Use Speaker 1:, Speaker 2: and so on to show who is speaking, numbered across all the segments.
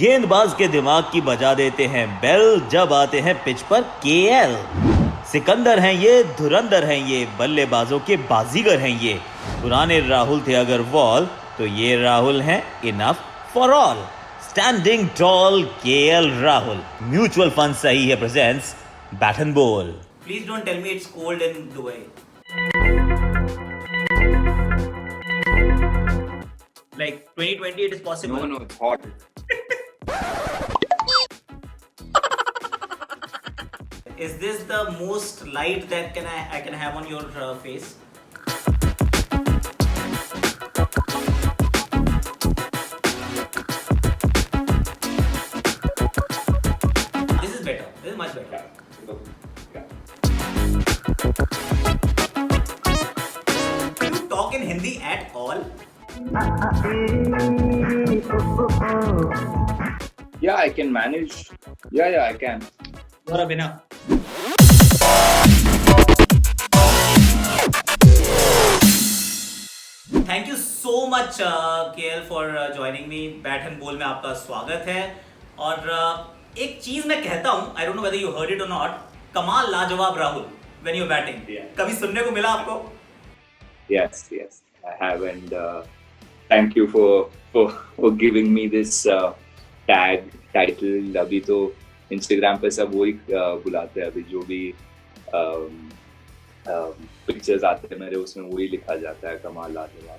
Speaker 1: गेंदबाज के दिमाग की बजा देते हैं बेल जब आते हैं पिच पर केएल। सिकंदर हैं ये, धुरंधर हैं ये, बल्लेबाजों के बाजीगर हैं ये। पुराने राहुल थे अगर वॉल, तो ये राहुल हैं enough for all. Standing tall KL Rahul. Mutual fund सही है presents bat and ball.
Speaker 2: Please don't tell me it's cold in Dubai. Like 2020, it is possible.
Speaker 3: No, it's hot.
Speaker 2: Is this the most light that I can have on your face? This is better. This is much better. Do you talk in Hindi at all?
Speaker 3: Yeah, I can manage. Yeah, I can.
Speaker 2: Or Abhinav? Thank you so much KL for joining me. Bat and ball में आपका स्वागत है। और एक चीज मैं कहता हूं, I don't know whether you heard it और नॉट, कमाल लाजवाब राहुल व्हेन यू बैटिंग। कभी सुनने को मिला आपको?
Speaker 3: Yes, I have, and thank you for giving me this title. अभी तो Instagram पे सब वही बुलाते हैं, अभी जो भी पिक्चर्स आते हैं मेरे, उसमें वही लिखा जाता है, कमाल लाजवाब।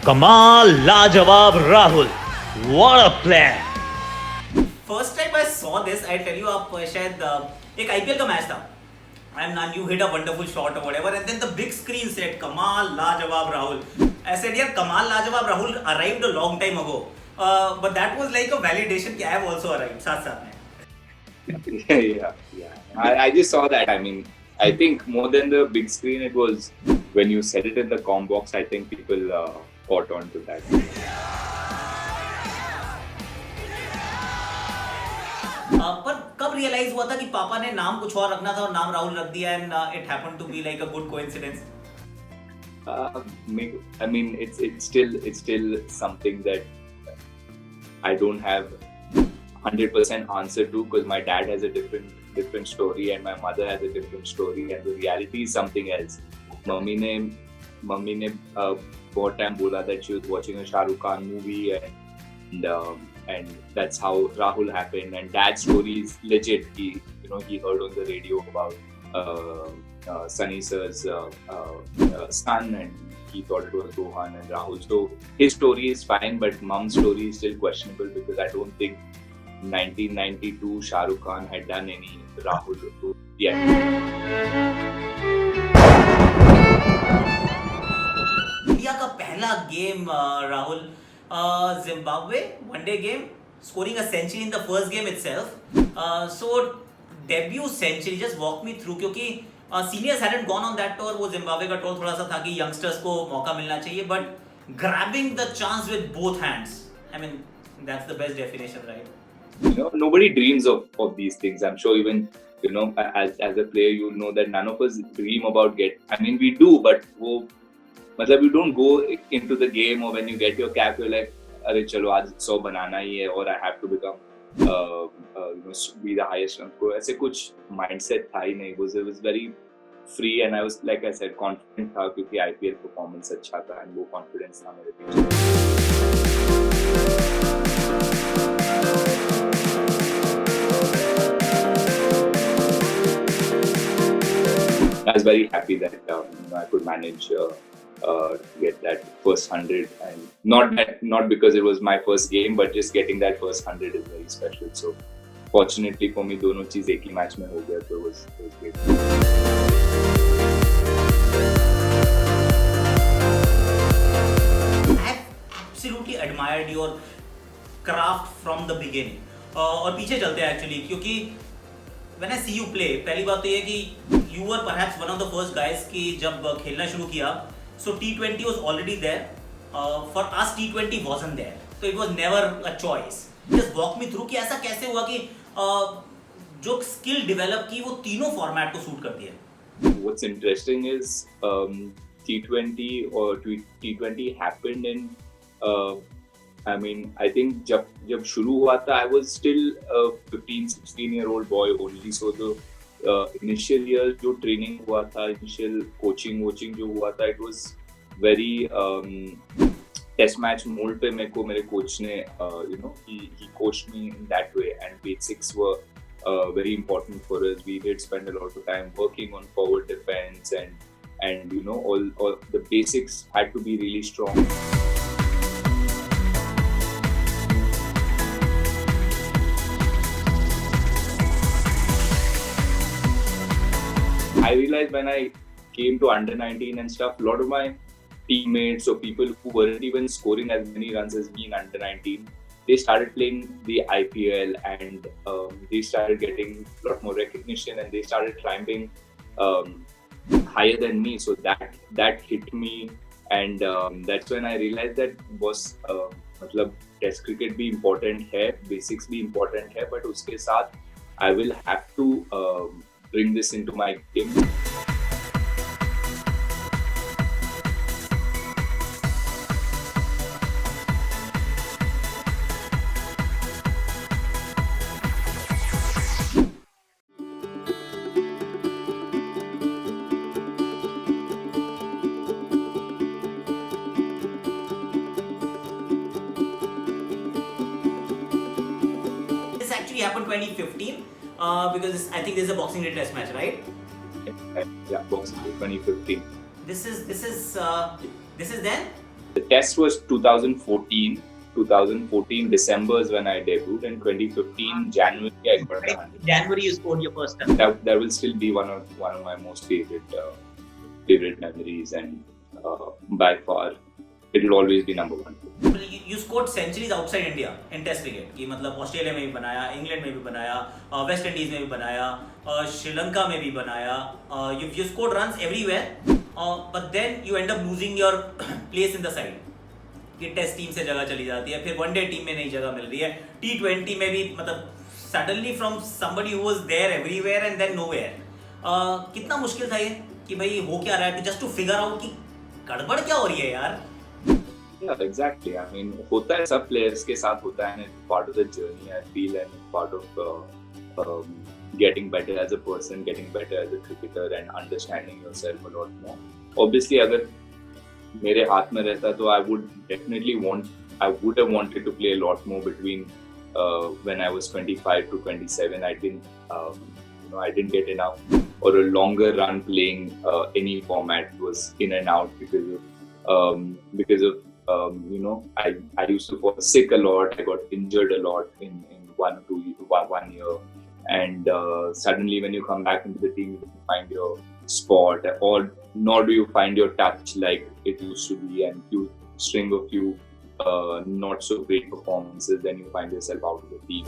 Speaker 1: कमाल लाजवाब Rahul, what a player.
Speaker 2: First time I saw this, I tell you, आप शायद एक आईपीएल का मैच था and you hit a wonderful shot or whatever, and then the big screen said Kamal Lajawab Rahul. I said, yeah, Kamal Lajawab Rahul arrived a long time ago, but that was like a validation that I have also arrived साथ साथ में.
Speaker 3: Yeah. I just saw that. I mean, I think more than the big screen, it was when you said it in the com box. I think people caught on to that.
Speaker 2: पर कब realise हुआ था कि पापा ने नाम कुछ और रखना था और नाम राहुल रख दिया, and it happened to be like a good coincidence?
Speaker 3: I mean, it's still something that I don't have 100% answer to, because my dad has a different story and my mother has a different story, and the reality is something else. Mummy ने बहुत time बोला that she was watching a Shah Rukh Khan movie, and that's how Rahul happened. And dad's story is legit. He heard on the radio about Sunny Sir's son, and he thought it was Rohan and Rahul. So his story is fine, but mom's story is still questionable, because I don't think 1992 Shah Rukh Khan had done any Rahul yet.
Speaker 2: India का पहला game Rahul, Zimbabwe one-day game, scoring a century in the first game itself. So debut century, just walk me through, क्योंकि seniors hadn't gone on that tour. वो Zimbabwe का tour थोड़ा सा था कि youngsters को मौका मिलना चाहिए, but grabbing the chance with both hands, I mean, that's the best definition, right?
Speaker 3: Nobody dreams of these things. I'm sure even as a player, you know that none of us dream about we do, but मतलब you don't go into the game, or when you get your cap you're like, अरे चलो आज 100 बनाना ही है, और I have to become be the highest run scorer. ऐसे कुछ mindset था ही नहीं. It was very free, and I was, like I said, confident था, क्योंकि IPL performance अच्छा था, and वो confidence था मेरे पीछे. I was very happy that I could manage get that first 100, and not because it was my first game, but just getting that first 100 is very special. So fortunately for me, दोनों चीज एक ही match में हो गया, तो it was great.
Speaker 2: I absolutely admired your craft from the beginning. और पीछे चलते हैं एक्चुअली, क्योंकि when I see you play, पहली बात तो ये कि you were perhaps one of the first guys कि जब खेलना शुरू किया, so T20 was already there. For us T20 wasn't there, so it was never a choice. Just walk me through कि ऐसा कैसे हुआ कि जो स्किल डेवलप की वो तीनों फॉर्मेट को सूट करती है.
Speaker 3: What's interesting is T20 or T20 happened in, I mean, I think जब शुरू हुआ था, I was still a 15-16-year-old boy only. So the initial years जो training हुआ था, initial coaching जो हुआ था, it was very test match mold पे मेरे coach ने he coached me in that way, and basics were very important for us. We did spend a lot of time working on forward defense, and all the basics had to be really strong. I realized when I came to under 19 and stuff, a lot of my teammates or people who weren't even scoring as many runs as me in under 19, they started playing the IPL, and they started getting a lot more recognition, and they started climbing higher than me. So that hit me, and that's when I realized that was मतलब Test cricket भी important है, basics भी important है, but उसके साथ I will have to bring this into my game.
Speaker 2: This actually happened 2015 because I think this is a Boxing Day Test match, right?
Speaker 3: Yeah, Boxing Day 2015.
Speaker 2: This is then.
Speaker 3: The test was 2014. 2014 December is when I debuted, and 2015 January I got 100.
Speaker 2: January you scored your first touch.
Speaker 3: That will still be one of my most favorite memories, and by far it will always be number one.
Speaker 2: You scored centuries outside India in Test cricket. कि मतलब Australia में भी बनाया, England में भी बनाया, West Indies में भी बनाया, श्रीलंका में भी बनाया. You scored runs everywhere, but then you end up losing your place in the side. कि टेस्ट टीम से जगह चली जाती है, फिर वनडे टीम में नई जगह मिल रही है, T20 में भी मतलब suddenly from somebody who was there everywhere and then nowhere. कितना मुश्किल था ये कि भाई हो क्या रहा है, just to figure out कि गड़बड़ क्या हो रही है यार.
Speaker 3: Yeah, exactly. I mean, होता है, सब players के साथ होता है, and it's part of the journey, I feel, and it's part of getting better as a person, getting better as a cricketer, and understanding yourself a lot more. Obviously, अगर मेरे हाथ में रहता तो I would have wanted to play a lot more between when I was 25 to 27. I didn't get enough, or a longer run playing any format was in and out because of I used to fall sick a lot. I got injured a lot in 1 year, and suddenly when you come back into the team, you don't find your spot, or nor do you find your touch like it used to be, and you string a few not so great performances, then you find yourself out of the team.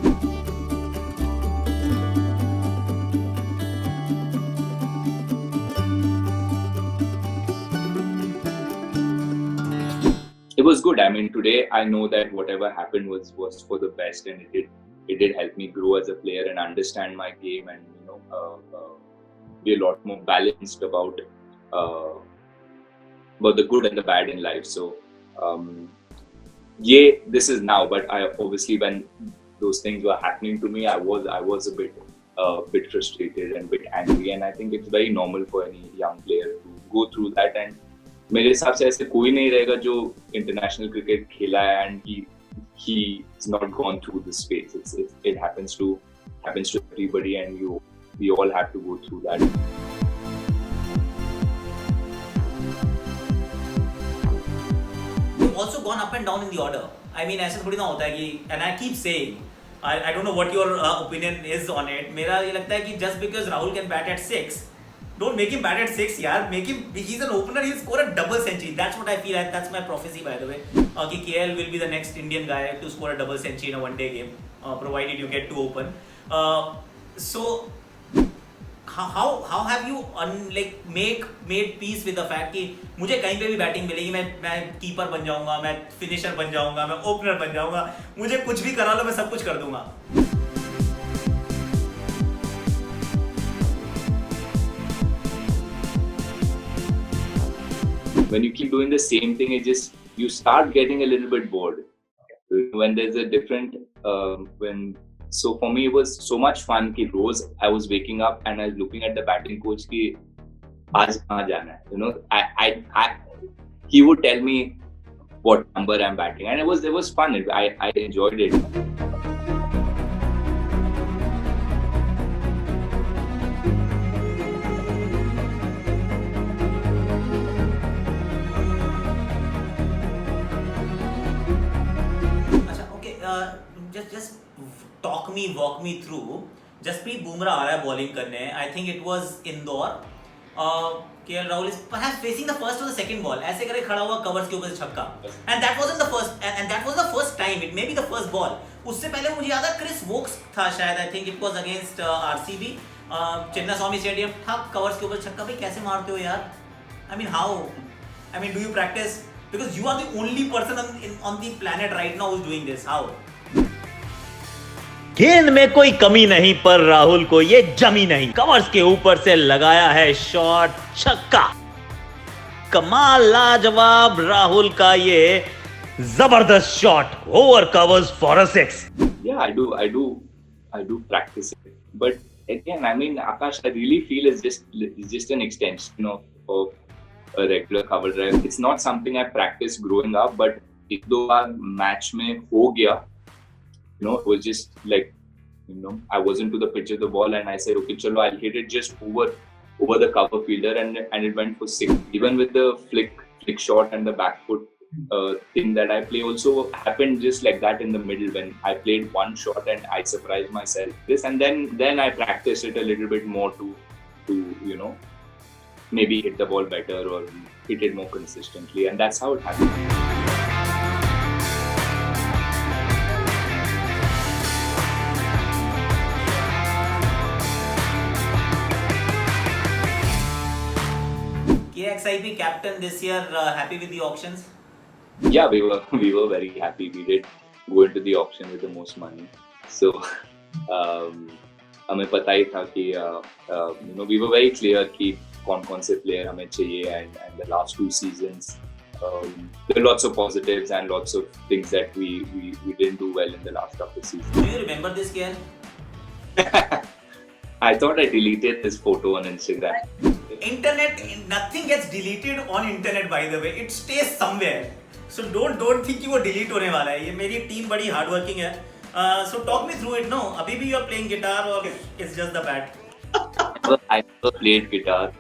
Speaker 3: It was good. I mean, today I know that whatever happened was for the best, and it did help me grow as a player and understand my game, and be a lot more balanced about the good and the bad in life. So this is now, but I obviously, when those things were happening to me, I was a bit frustrated and a bit angry, and I think it's very normal for any young player to go through that. And मेरे हिसाब से ऐसे कोई नहीं रहेगा जो international cricket खेला है and he's not gone through this phase. It happens to everybody, and we all have to go through that.
Speaker 2: You've also gone up and down in the order. I mean, ऐसे थोड़ी ना होता है कि, and I keep saying, I don't know what your opinion is on it. मेरा ये लगता है कि just because Rahul can bat at 6, don't make him bat at 6, yaar. Make him. He's an opener. He'll score a double century. That's what I feel. That's my prophecy, by the way. Ki KL will be the next Indian guy to score a double century in a one-day game, provided you get to open. So, how have you made peace with the fact कि मुझे कहीं पे भी batting मिलेगी, मैं keeper बन जाऊंगा, मैं फिनिशर बन जाऊंगा, मैं ओपनर बन जाऊंगा, मुझे कुछ भी करा लो, मैं सब कुछ कर दूंगा.
Speaker 3: when you keep doing the same thing, you start getting a little bit bored. When there's a different so for me it was so much fun कि रोज I was waking up and I was looking at the batting coach कि आज कहाँ जाना है, he would tell me what number I'm batting, and it was fun. I enjoyed it.
Speaker 2: Just walk me through. Jasprit Bumrah आ रहा है bowling करने. I think it was Indore. KL Rahul is perhaps facing the first or the second ball. ऐसे करे खड़ा हुआ covers के ऊपर से छक्का. And that wasn't the first. And that was the first time. It may be the first ball. उससे पहले मुझे याद है Chris Wokes था शायद. I think it was against RCB. Chinnaswamy Stadium था, covers के ऊपर छक्का. भाई कैसे मारते हो यार? I mean how? I mean do you practice? Because you are the only person on the planet right now who's doing this. How?
Speaker 1: गेंद में कोई कमी नहीं, पर राहुल को ये जमी नहीं। कवर्स के ऊपर से लगाया है शॉट, छक्का। कमाल, लाजवाब राहुल का ये जबरदस्त shot over covers for a six.
Speaker 3: Yeah, I do practice it, but again, I mean, Akash, I really feel it's just an extension of a regular cover drive. It's not something I practiced growing up, but एक दो बार match में हो गया, it was just like, I wasn't to the pitch of the ball and I said, okay, chalo, I'll hit it just over the cover fielder, and it went for six. Even with the flick shot and the back foot thing that I play also happened just like that in the middle, when I played one shot and I surprised myself. And then I practiced it a little bit more to maybe hit the ball better or hit it more consistently, and that's how it happened.
Speaker 2: KXIP captain this year, happy with the auctions?
Speaker 3: Yeah, we were very happy. We did go into the auction with the most money. So हमें पता ही था कि we were very clear कि कौन से player हमें चाहिए, and the last 2 seasons there are lots of positives and lots of things that we didn't do well in the last couple of seasons.
Speaker 2: Do you remember this, KL?
Speaker 3: I thought I deleted this photo on Instagram.
Speaker 2: Internet, nothing gets deleted on internet, by the way. It stays somewhere. So don't think कि वो delete होने वाला है. ये मेरी team बड़ी hardworking है. So talk me through it. No, अभी भी you are playing guitar or it's just the bat?
Speaker 3: I never played guitar,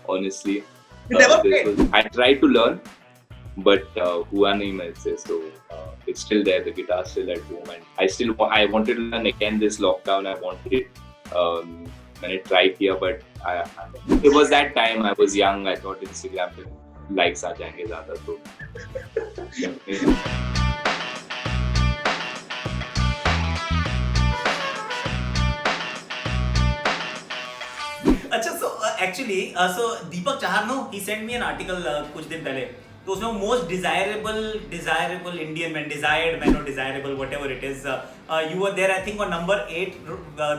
Speaker 3: honestly.
Speaker 2: You never played?
Speaker 3: I tried to learn, but हुआ नहीं मुझसे. So it's still there. The guitar is still at home, and I wanted to learn again this lockdown. I wanted it. मैंने try किया, but it was that time I was young. I thought Instagram पे likes आ जाएंगे ज़्यादा, तो
Speaker 2: अच्छा, so actually, so Deepak Chahar, no, he sent me an article कुछ दिन पहले. तो उसमें most desirable Indian men, desired men or desirable, whatever it is. You were there, I think, on number 8.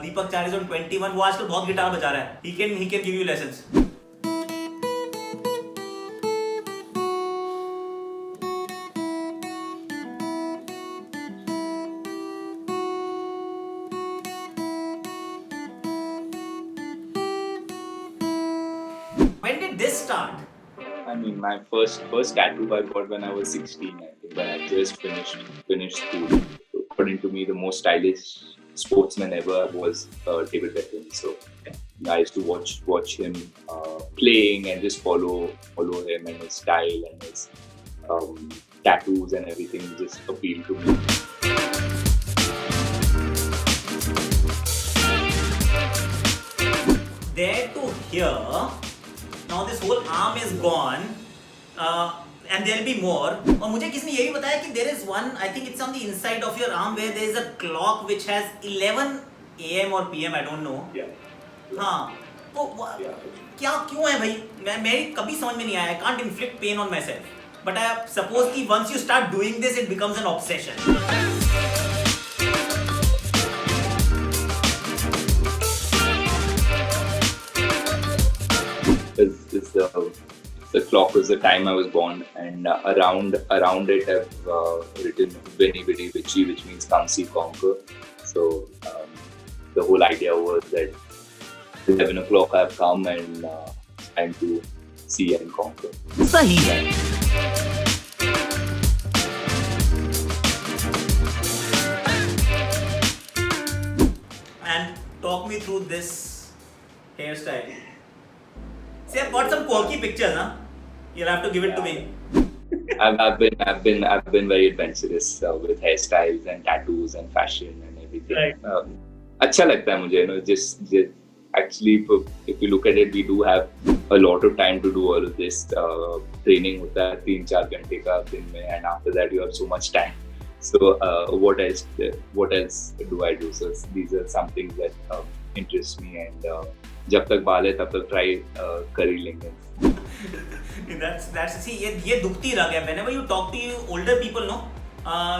Speaker 2: Deepak Chahar is on 21. वो आजकल बहुत guitar बजा रहा है. He can give you lessons. When did this start?
Speaker 3: I mean, my first tattoo I got when I was 16, I think, when I just finished school. According to me, the most stylish sportsman ever was David Beckham. So I used to watch him playing and just follow him, and his style and his tattoos and everything just appealed to me.
Speaker 2: There to here. Now this whole arm is gone, and there'll be more. और मुझे किसने ये भी बताया कि there is one, I think it's on the inside of your arm where there is a clock which has 11 AM or PM, I don't know.
Speaker 3: Yeah.
Speaker 2: हाँ, तो क्या क्यों है भाई? मैं कभी समझ में नहीं आया. I can't inflict pain on myself, but I suppose कि once you start doing this, it becomes an obsession.
Speaker 3: It's the clock was the time I was born, and around it I've written Veni Vidi Vici, which means come see conquer. So the whole idea was that 11 o'clock I've come and it's time to see and conquer.
Speaker 2: सही है. And talk me through this hairstyle. See, I've got some quirky pictures, huh? You'll have to give it to me.
Speaker 3: I've been very adventurous with hairstyles and tattoos and fashion and everything.
Speaker 2: Right.
Speaker 3: अच्छा लगता है मुझे, you know, just actually if you look at it, we do have a lot of time to do all of this. Training होता है 3-4 घंटे का दिन में, and after that you have so much time. So what else do I do? So these are some things that interest me, and जब तक बाल है तब तक try कर ही लेंगे.
Speaker 2: That's see, ये दुखती रग है. Whenever you talk to older people, no,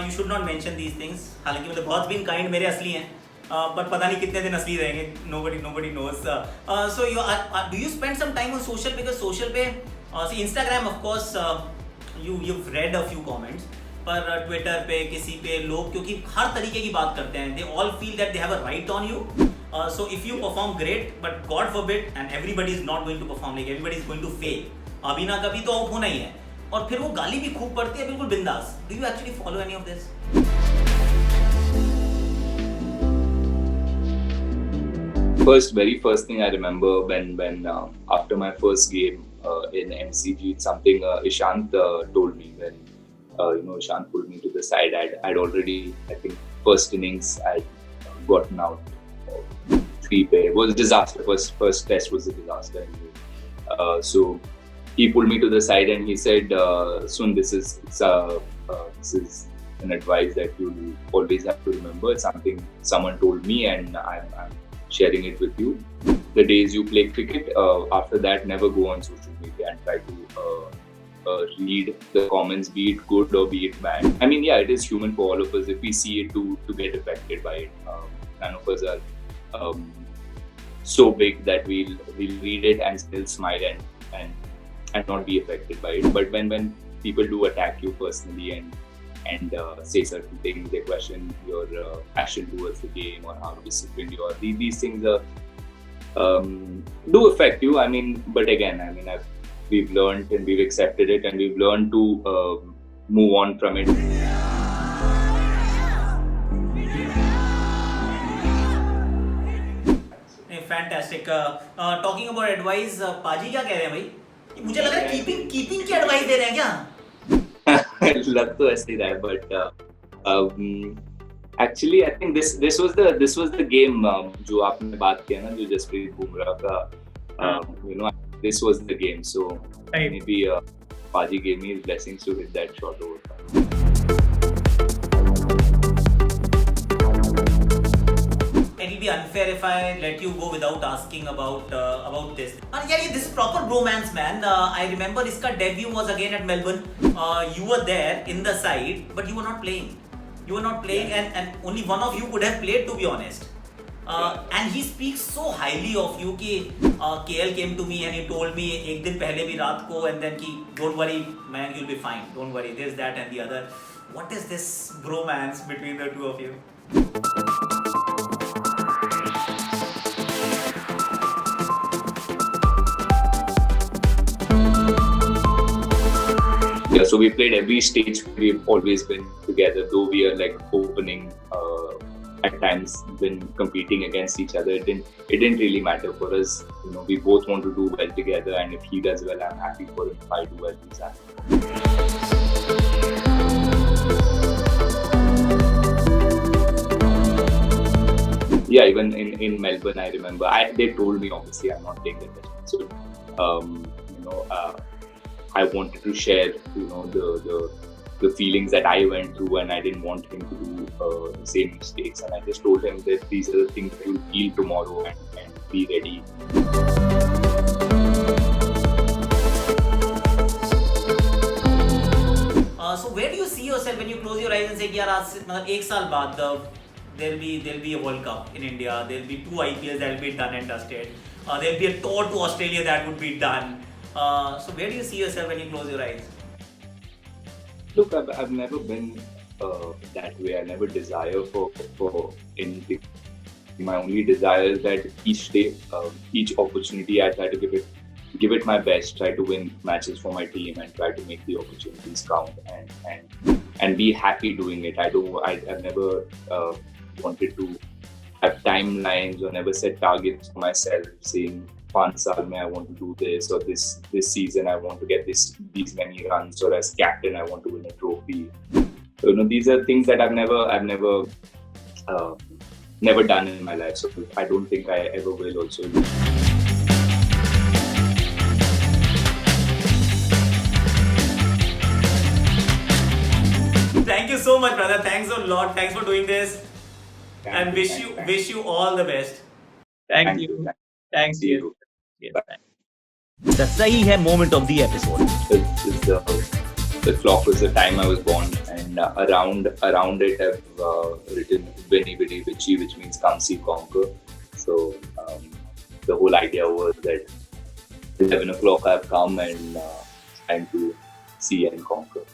Speaker 2: you should not mention these things. हालांकि मतलब बहुत been kind मेरे असली हैं, पर पता नहीं कितने दिन असली रहेंगे. Nobody knows. So do you spend some time on social? Because social पे see Instagram of course you've read a few comments, पर Twitter पे किसी पे लोग क्योंकि हर तरीके की बात करते हैं. They all feel that they have a right on you. So if you perform great, but God forbid, and everybody is not going to perform, like everybody is going to fail. अभी ना कभी तो out होना ही है, और फिर वो गाली भी खूब पड़ती है बिल्कुल बिंदास. Do you actually follow any of this?
Speaker 3: Very first thing I remember when after my first game in MCG, it's something Ishant told me when Ishant pulled me to the side. I'd already, I think, first innings I'd gotten out 3 pe. It was a disaster. First test was a disaster. So he pulled me to the side and he said, "Sun, this is an advice that you always have to remember. It's something someone told me, and I'm sharing it with you. The days you play cricket, after that, never go on social media and try to read the comments, be it good or be it bad. I mean, yeah, it is human for all of us if we see it to get affected by it. None of us are so big that we'll read it and still smile and not be affected by it. But when people do attack you personally and say certain things, they question your passion towards the game or how disciplined you are, these things do affect you. I mean, but again, I mean, we've learned and we've accepted it, and we've learned to move on from it.
Speaker 2: Fantastic. Talking about advice, पाजी क्या कह रहे हैं भाई? मुझे लग रहा है कीपिंग की एडवाइस दे रहे हैं क्या?
Speaker 3: लग तो ऐसे ही रहा है, but actually I think this was the game जो आपने बात किया ना, जो जसप्रीत बुमराह का, this was the game. So maybe Paji gave me his blessings to hit that shot over.
Speaker 2: It'll be unfair if I let you go without asking about this. Yeah, this is proper bromance, man. I remember इसका debut was again at Melbourne. You were there in the side, but you were not playing. And only one of you could have played, to be honest. And he speaks so highly of you कि KL came to me and he told me एक दिन पहले भी रात को, and then कि don't worry man, you'll be fine. Don't worry, this, that and the other. What is this bromance between the two of you?
Speaker 3: Yeah, so we played every stage. We've always been together, though we are like opening. At times, been competing against each other. It didn't really matter for us. We both want to do well together, and if he does well, I'm happy for him. If I do well, he's happy. Yeah, even in Melbourne, I remember they told me obviously I'm not playing the test. So I wanted to share the feelings that I went through, and I didn't want him to do the same mistakes. And I just told him that these are the things that you'll feel tomorrow, and be ready.
Speaker 2: So where do you see yourself when you close your eyes and say कि यार आज से मतलब एक साल बाद there'll be a World Cup in India, there'll be 2 IPLs that will be done and dusted, there'll be a tour to Australia that would be done. So where do you see yourself when you close your eyes?
Speaker 3: Look, I've never been that way. I never desire for anything. My only desire is that each day, each opportunity, I try to give it my best. Try to win matches for my team and try to make the opportunities count and be happy doing it. I've never wanted to have timelines or never set targets for myself, saying 5 saal mein I want to do this, or this season I want to get these many runs, or as captain I want to win a trophy. So, these are things that I've never done in my life. So I don't think I ever will also.
Speaker 2: Thank you so much, brother. Thanks a lot. Thanks for doing this. And wish you all the best.
Speaker 4: Thank you. Thanks,
Speaker 3: See you.
Speaker 4: Yes, thanks.
Speaker 1: The Sahi Hai moment of the episode.
Speaker 3: The clock was the time I was born, and around it I've written Vini Vidi Vici, which means come see conquer. So the whole idea was that 11 o'clock I've come and time to see and conquer.